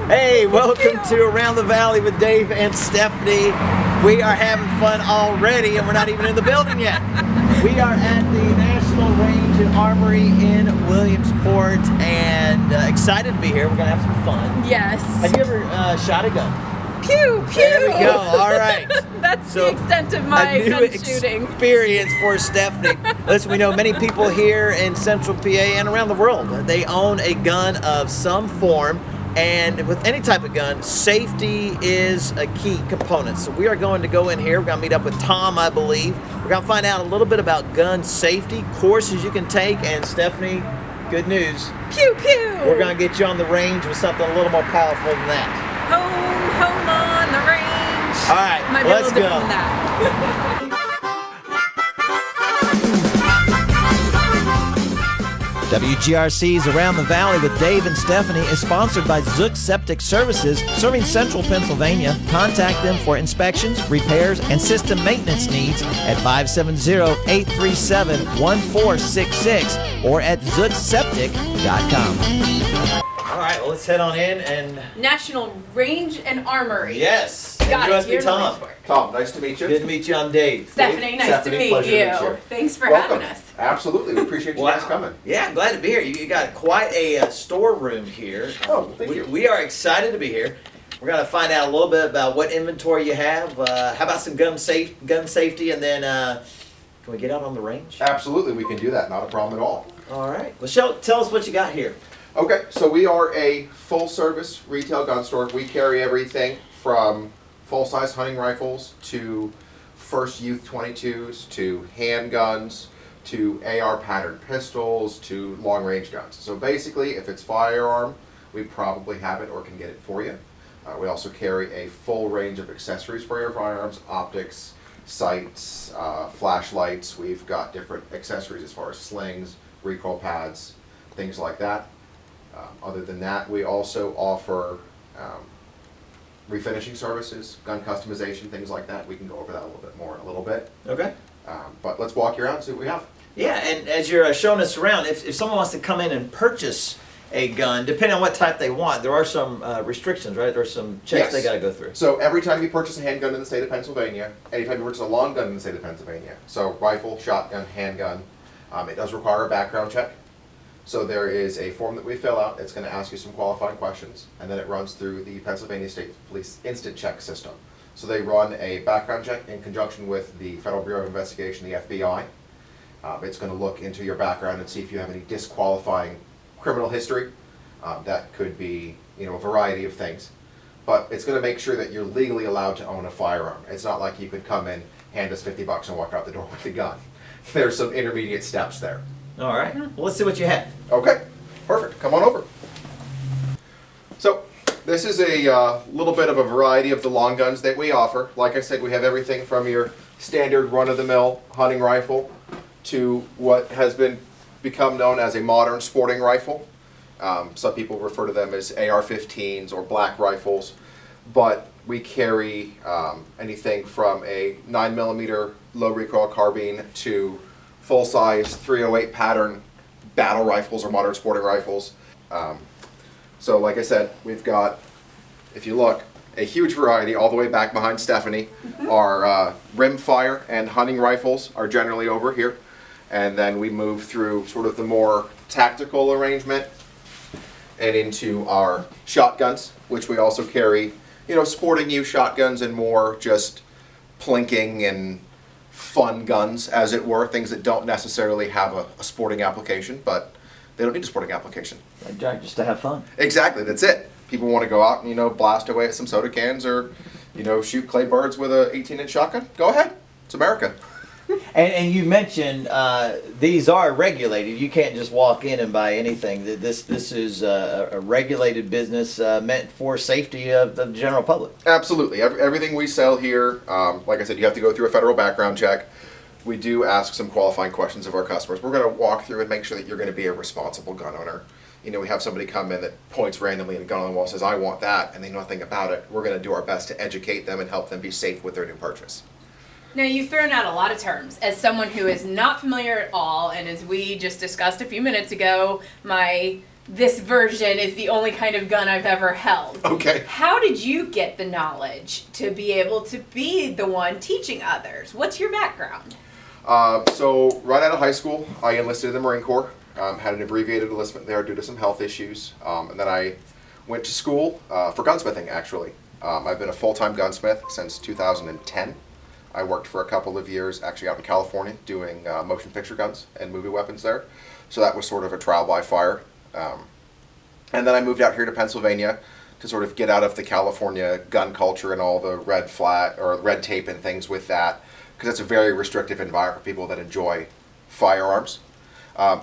Hey, welcome to Around the Valley with Dave and Stephanie. We are having fun already, and we're not even in the building yet. We are at the National Range and Armory in Williamsport, and excited to be here. We're gonna have some fun. Yes. Have you ever shot a gun? Pew, pew. There we go. All right. That's the extent of my gun shooting. Experience for Stephanie. Listen, we know many people here in Central PA and around the world. They own a gun of some form. And with any type of gun, safety is a key component. So we are going to go in here. We're going to meet up with Tom, I believe. We're going to find out a little bit about gun safety, courses you can take. And Stephanie, good news. Pew, pew. We're going to get you on the range with something a little more powerful than that. Home on the range. All right, Might be let's a little go. different than that. WGRC's Around the Valley with Dave and Stephanie is sponsored by Zook Septic Services, serving Central Pennsylvania. Contact them for inspections, repairs, and system maintenance needs at 570-837-1466 or at zookseptic.com. All right, well, let's head on in and... National Range and Armory. Yes. Got Introduce it. me, Here Tom. in Williamsport. Tom, nice to meet you. Good to meet you. I'm Dave. Stephanie, nice to meet pleasure to you. meet you. Thanks for Welcome. having us. Absolutely, we appreciate you guys coming. Yeah, glad to be here. You got quite a storeroom here. Oh, thank you. We are excited to be here. We're going to find out a little bit about what inventory you have. How about some gun safety, and then can we get out on the range? Absolutely, we can do that. Not a problem at all. All right. Well, tell us what you got here. Okay, so we are a full-service retail gun store. We carry everything from full-size hunting rifles to first youth 22s to handguns to AR patterned pistols to long-range guns. So basically, if it's firearm, we probably have it or can get it for you. We also carry a full range of accessories for your firearms: optics, sights, flashlights. We've got different accessories as far as slings, recoil pads, things like that. Other than that, we also offer refinishing services, gun customization, things like that. We can go over that a little bit more in a little bit. Okay. But let's walk you around and see what we have. Yeah, and as you're showing us around, if someone wants to come in and purchase a gun, depending on what type they want, there are some restrictions, right? There are some checks they got to go through. So every time you purchase a handgun in the state of Pennsylvania, anytime you purchase a long gun in the state of Pennsylvania, so rifle, shotgun, handgun, it does require a background check. So there is a form that we fill out. It's going to ask you some qualifying questions, and then it runs through the Pennsylvania State Police Instant Check system. So they run a background check in conjunction with the Federal Bureau of Investigation, the FBI. It's going to look into your background and see if you have any disqualifying criminal history. That could be, a variety of things. But it's going to make sure that you're legally allowed to own a firearm. It's not like you could come in, hand us $50 and walk out the door with a gun. There's some intermediate steps there. All right. Well, let's see what you have. Okay, perfect. Come on over. So this is a little bit of a variety of the long guns that we offer. Like I said, we have everything from your standard run-of-the-mill hunting rifle to what has become known as a modern sporting rifle. Some people refer to them as AR-15s or black rifles, but we carry anything from a 9mm low recoil carbine to full-size 308 pattern battle rifles or modern sporting rifles. So like I said, we've got, if you look, a huge variety all the way back behind Stephanie. Our rimfire and hunting rifles are generally over here. And then we move through sort of the more tactical arrangement and into our shotguns, which we also carry, sporting use shotguns and more just plinking and fun guns, as it were, things that don't necessarily have a sporting application, but they don't need a sporting application. Just to have fun. Exactly, that's it. People want to go out and, blast away at some soda cans or, shoot clay birds with a 18-inch shotgun. Go ahead. It's America. And you mentioned these are regulated. You can't just walk in and buy anything. This is a regulated business meant for safety of the general public. Absolutely. Everything we sell here, like I said, you have to go through a federal background check. We do ask some qualifying questions of our customers. We're going to walk through and make sure that you're going to be a responsible gun owner. We have somebody come in that points randomly at a gun on the wall and says, I want that, and they know nothing about it. We're going to do our best to educate them and help them be safe with their new purchase. Now, you've thrown out a lot of terms. As someone who is not familiar at all, and as we just discussed a few minutes ago, my this version is the only kind of gun I've ever held. Okay. How did you get the knowledge to be able to be the one teaching others? What's your background? So right out of high school, I enlisted in the Marine Corps. Had an abbreviated enlistment there due to some health issues. And then I went to school for gunsmithing, actually. I've been a full-time gunsmith since 2010. I worked for a couple of years actually out in California doing motion picture guns and movie weapons there. So that was sort of a trial by fire. And then I moved out here to Pennsylvania to sort of get out of the California gun culture and all the red tape and things with that, because it's a very restrictive environment for people that enjoy firearms.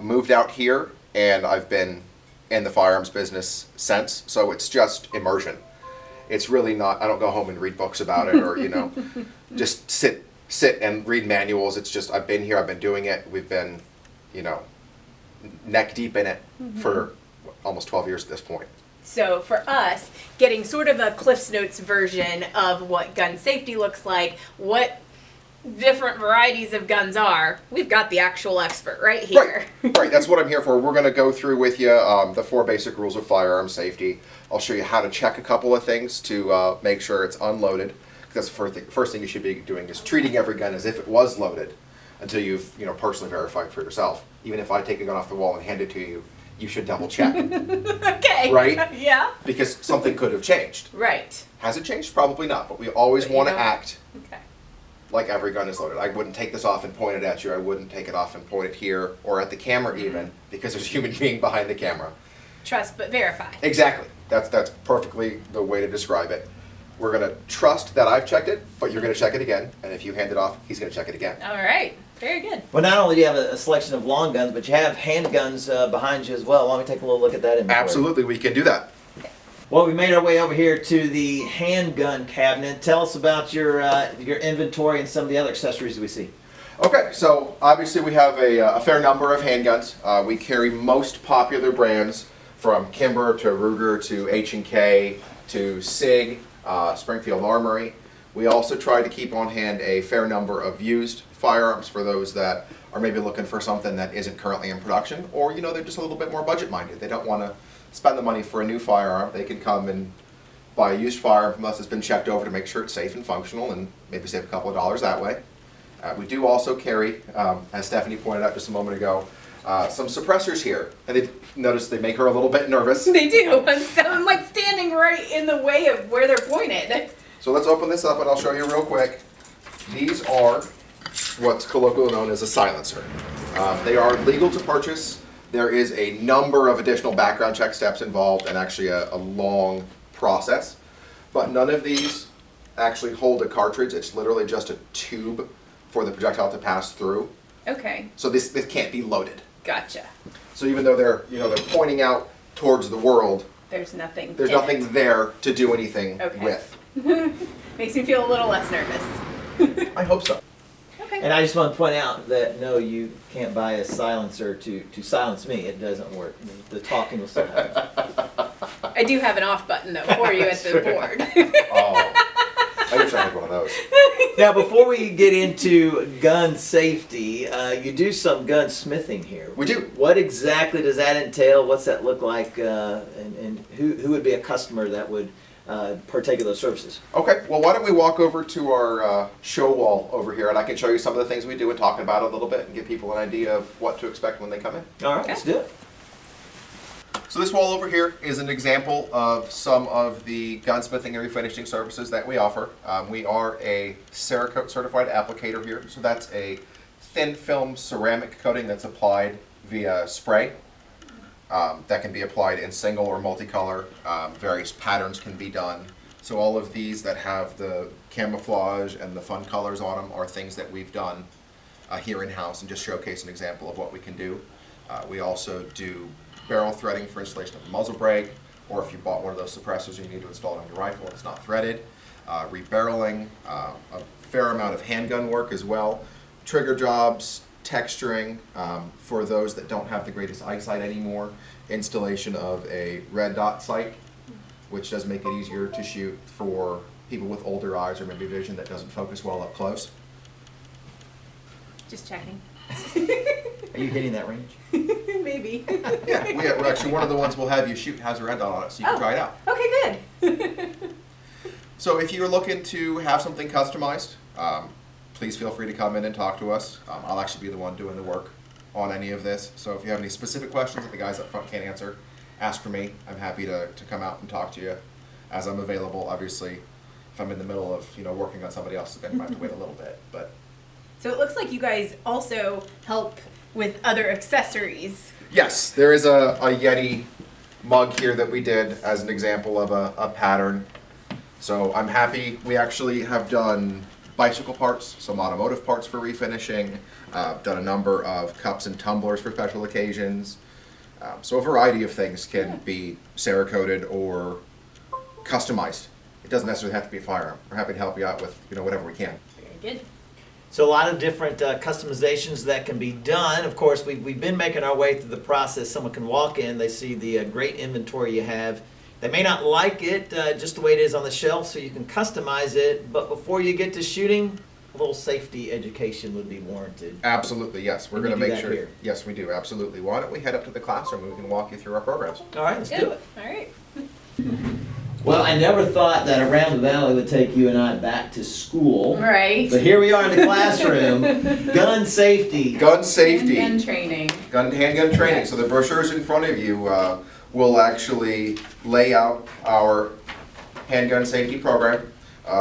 Moved out here, and I've been in the firearms business since, so it's just immersion. It's really not, I don't go home and read books about it or, just sit and read manuals. It's just, I've been here, I've been doing it. We've been, neck deep in it for almost 12 years at this point. So for us, getting sort of a Cliff's Notes version of what gun safety looks like, what different varieties of guns are, we've got the actual expert right here. Right, that's what I'm here for. We're going to go through with you the 4 basic rules of firearm safety. I'll show you how to check a couple of things to make sure it's unloaded. That's the first thing you should be doing is treating every gun as if it was loaded until you've personally verified for yourself. Even if I take a gun off the wall and hand it to you, you should double check. Okay. Right? Yeah. Because something could have changed. Right. Has it changed? Probably not, but we always want to act Okay. like every gun is loaded. I wouldn't take this off and point it at you. I wouldn't take it off and point it here or at the camera even, because there's a human being behind the camera. Trust but verify. Exactly. That's perfectly the way to describe it. We're going to trust that I've checked it, but you're going to check it again, and if you hand it off, he's going to check it again. All right. Very good. Well, not only do you have a selection of long guns, but you have handguns behind you as well. Why don't we take a little look at that inventory? Absolutely, we can do that. Well, we made our way over here to the handgun cabinet. Tell us about your inventory and some of the other accessories we see. Okay, so obviously we have a fair number of handguns. We carry most popular brands from Kimber to Ruger to H&K to SIG, Springfield Armory. We also try to keep on hand a fair number of used firearms for those that are maybe looking for something that isn't currently in production, or they're just a little bit more budget minded. They don't want to spend the money for a new firearm. They can come and buy a used firearm from us that's been checked over to make sure it's safe and functional, and maybe save a couple of dollars that way. We do also carry, as Stephanie pointed out just a moment ago, some suppressors here, and notice they make her a little bit nervous. They do. I'm like standing right in the way of where they're pointed. So let's open this up and I'll show you real quick. These are what's colloquially known as a silencer. They are legal to purchase. There is a number of additional background check steps involved and actually a long process. But none of these actually hold a cartridge. It's literally just a tube for the projectile to pass through. Okay. So this can't be loaded. Gotcha. So even though they're pointing out towards the world, There's nothing. there's in nothing there to do anything Okay. with. Makes me feel a little less nervous. I hope so. Okay. And I just want to point out that no, you can't buy a silencer to silence me. It doesn't work. The talking will still happen. I do have an off button though for you at the board. Oh, I wish I had one of those. Now, before we get into gun safety, you do some gunsmithing here. We do. What exactly does that entail? What's that look like? And who would be a customer that would partake of those services? Okay, well, why don't we walk over to our show wall over here, and I can show you some of the things we do and talk about it a little bit and give people an idea of what to expect when they come in. All right, let's do it. So this wall over here is an example of some of the gunsmithing and refinishing services that we offer. We are a Cerakote certified applicator here, so that's a thin film ceramic coating that's applied via spray. That can be applied in single or multicolor. Various patterns can be done. So all of these that have the camouflage and the fun colors on them are things that we've done here in-house and just showcase an example of what we can do. We also do barrel threading for installation of a muzzle brake, or if you bought one of those suppressors and you need to install it on your rifle and it's not threaded. Rebarreling, a fair amount of handgun work as well. Trigger jobs, texturing, for those that don't have the greatest eyesight anymore, installation of a red dot sight, which does make it easier to shoot for people with older eyes or maybe vision that doesn't focus well up close. Just checking. Are you hitting that range? Maybe. Yeah, we're actually one of the ones we'll have you shoot has a red dot on it, so you can try it out. Okay, good. So if you're looking to have something customized, please feel free to come in and talk to us. I'll actually be the one doing the work on any of this. So if you have any specific questions that the guys up front can't answer, ask for me. I'm happy to come out and talk to you as I'm available. Obviously, if I'm in the middle of working on somebody else, then you might have to wait a little bit. But So it looks like you guys also help with other accessories. yes, there is a Yeti mug here that we did as an example of a pattern. So I'm happy. We actually have done bicycle parts, some automotive parts for refinishing, done a number of cups and tumblers for special occasions. So a variety of things can be Cerakoted or customized. It doesn't necessarily have to be a firearm. We're happy to help you out with whatever we can. Very good. So a lot of different customizations that can be done. Of course, we've been making our way through the process. Someone can walk in, they see the great inventory you have. They may not like it just the way it is on the shelf, so you can customize it. But before you get to shooting, a little safety education would be warranted. Absolutely, yes. We're And going you to do make that sure. here. Yes, we do. Absolutely. Why don't we head up to the classroom and we can walk you through our programs? All right, let's Good. do it. All right. Well, I never thought that Around the Valley would take you and I back to school. Right. But here we are in the classroom. Gun safety. Gun safety. And training. Handgun training. Yes. So the brochures in front of you will actually lay out our handgun safety program.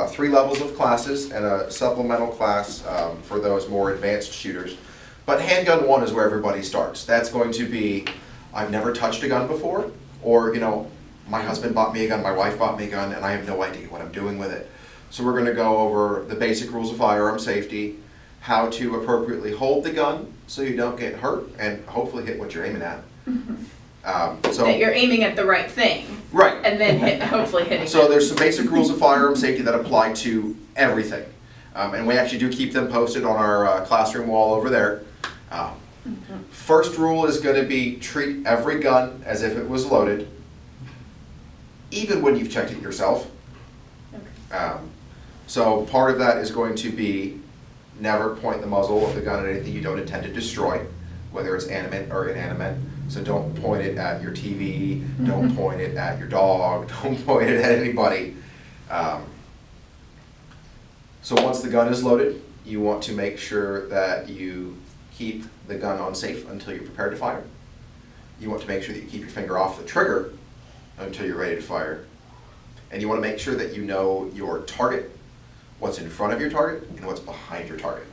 3 levels of classes and a supplemental class for those more advanced shooters. But handgun 1 is where everybody starts. That's going to be, I've never touched a gun before, or my husband bought me a gun, my wife bought me a gun, and I have no idea what I'm doing with it. So we're going to go over the basic rules of firearm safety, how to appropriately hold the gun so you don't get hurt, and hopefully hit what you're aiming at. So That you're aiming at the right thing. right. And then hopefully hitting So it. there's some basic rules of firearm safety that apply to everything. And we actually do keep them posted on our classroom wall over there. First rule is going to be treat every gun as if it was loaded, even when you've checked it yourself. Okay. So part of that is going to be never point the muzzle of the gun at anything you don't intend to destroy, whether it's animate or inanimate. So don't point it at your TV, don't point it at your dog, don't point it at anybody. So once the gun is loaded, you want to make sure that you keep the gun unsafe until you're prepared to fire. You want to make sure that you keep your finger off the trigger until you're ready to fire. And you want to make sure that you know your target, what's in front of your target, and what's behind your target.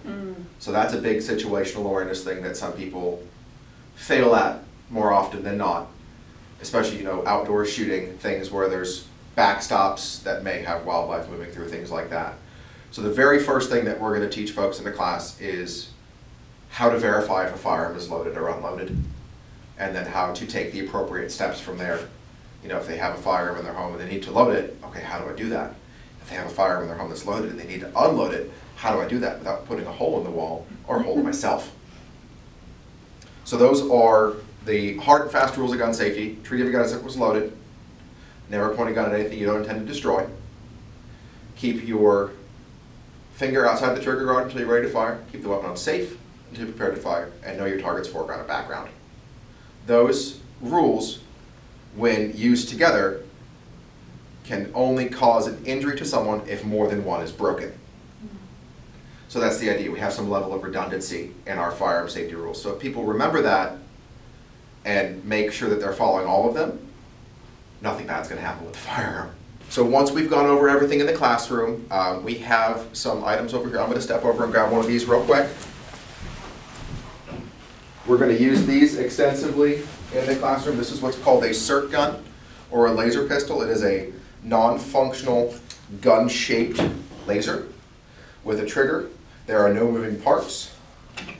So that's a big situational awareness thing that some people fail at more often than not, especially outdoor shooting, things where there's backstops that may have wildlife moving through, things like that. So the very first thing that we're going to teach folks in the class is how to verify if a firearm is loaded or unloaded, and then how to take the appropriate steps from there. If they have a firearm in their home and they need to load it, okay, how do I do that? If they have a firearm in their home that's loaded and they need to unload it, how do I do that without putting a hole in the wall or a hole in myself? So those are the hard and fast rules of gun safety. Treat every gun as if it was loaded. Never point a gun at anything you don't intend to destroy. Keep your finger outside the trigger guard until you're ready to fire. Keep the weapon unsafe until you're prepared to fire. And know your target's foreground and background. Those rules, when used together, can only cause an injury to someone if more than one is broken. So that's the idea. We have some level of redundancy in our firearm safety rules. So if people remember that and make sure that they're following all of them, nothing bad's going to happen with the firearm. So once we've gone over everything in the classroom, we have some items over here. I'm going to step over and grab one of these real quick. We're going to use these extensively in the classroom. This is what's called a SIRT gun or a laser pistol. It is a non-functional gun-shaped laser with a trigger. There are no moving parts.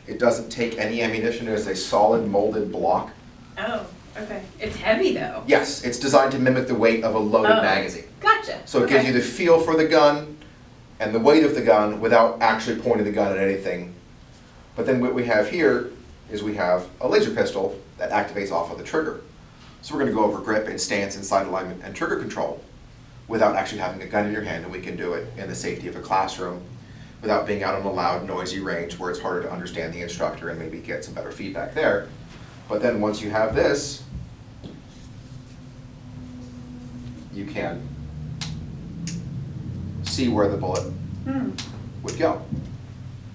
It doesn't take any ammunition. It is a solid molded block. Oh, okay. It's heavy though. Yes, it's designed to mimic the weight of a loaded magazine. Gotcha. So it gives you the feel for the gun and the weight of the gun without actually pointing the gun at anything. But then what we have here is we have a laser pistol that activates off of the trigger. So we're going to go over grip and stance and sight alignment and trigger control without actually having a gun in your hand, and we can do it in the safety of a classroom without being out on a loud, noisy range where it's harder to understand the instructor and maybe get some better feedback there. But then once you have this, you can see where the bullet would go.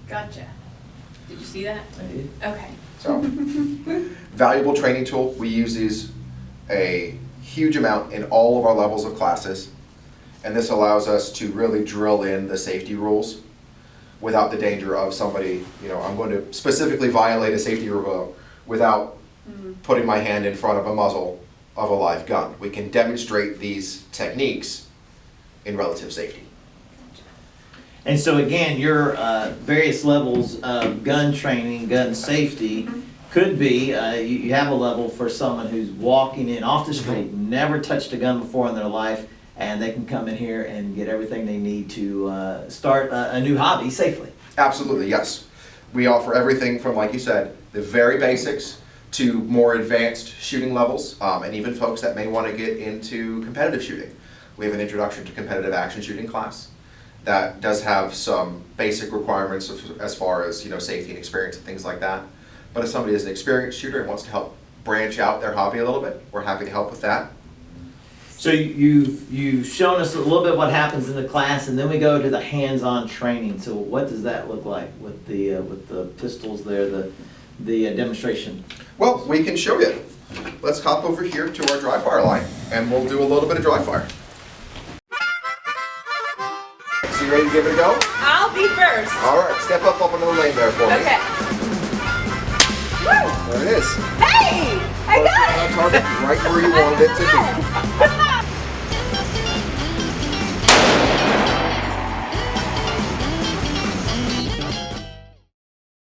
Gotcha. Did you see that? I did. Okay. So, valuable training tool. We use these a huge amount in all of our levels of classes, and this allows us to really drill in the safety rules without the danger of somebody, I'm going to specifically violate a safety rule without putting my hand in front of a muzzle of a live gun. We can demonstrate these techniques in relative safety. And so again, your various levels of gun training, gun safety could be, you have a level for someone who's walking in off the street, never touched a gun before in their life, and they can come in here and get everything they need to start a new hobby safely. Absolutely, yes. We offer everything from, like you said, the very basics to more advanced shooting levels, and even folks that may want to get into competitive shooting. We have an introduction to competitive action shooting class that does have some basic requirements as far as safety and experience and things like that. But if somebody is an experienced shooter and wants to help branch out their hobby a little bit, we're happy to help with that. So you've shown us a little bit what happens in the class, and then we go to the hands-on training. So what does that look like with the pistols there, the demonstration? Well, we can show you. Let's hop over here to our dry fire line, and we'll do a little bit of dry fire. So you ready to give it a go? I'll be first. All right, step up into the lane there for me. Okay. Woo! There it is. Hey! I got it! Target right where you wanted it to be.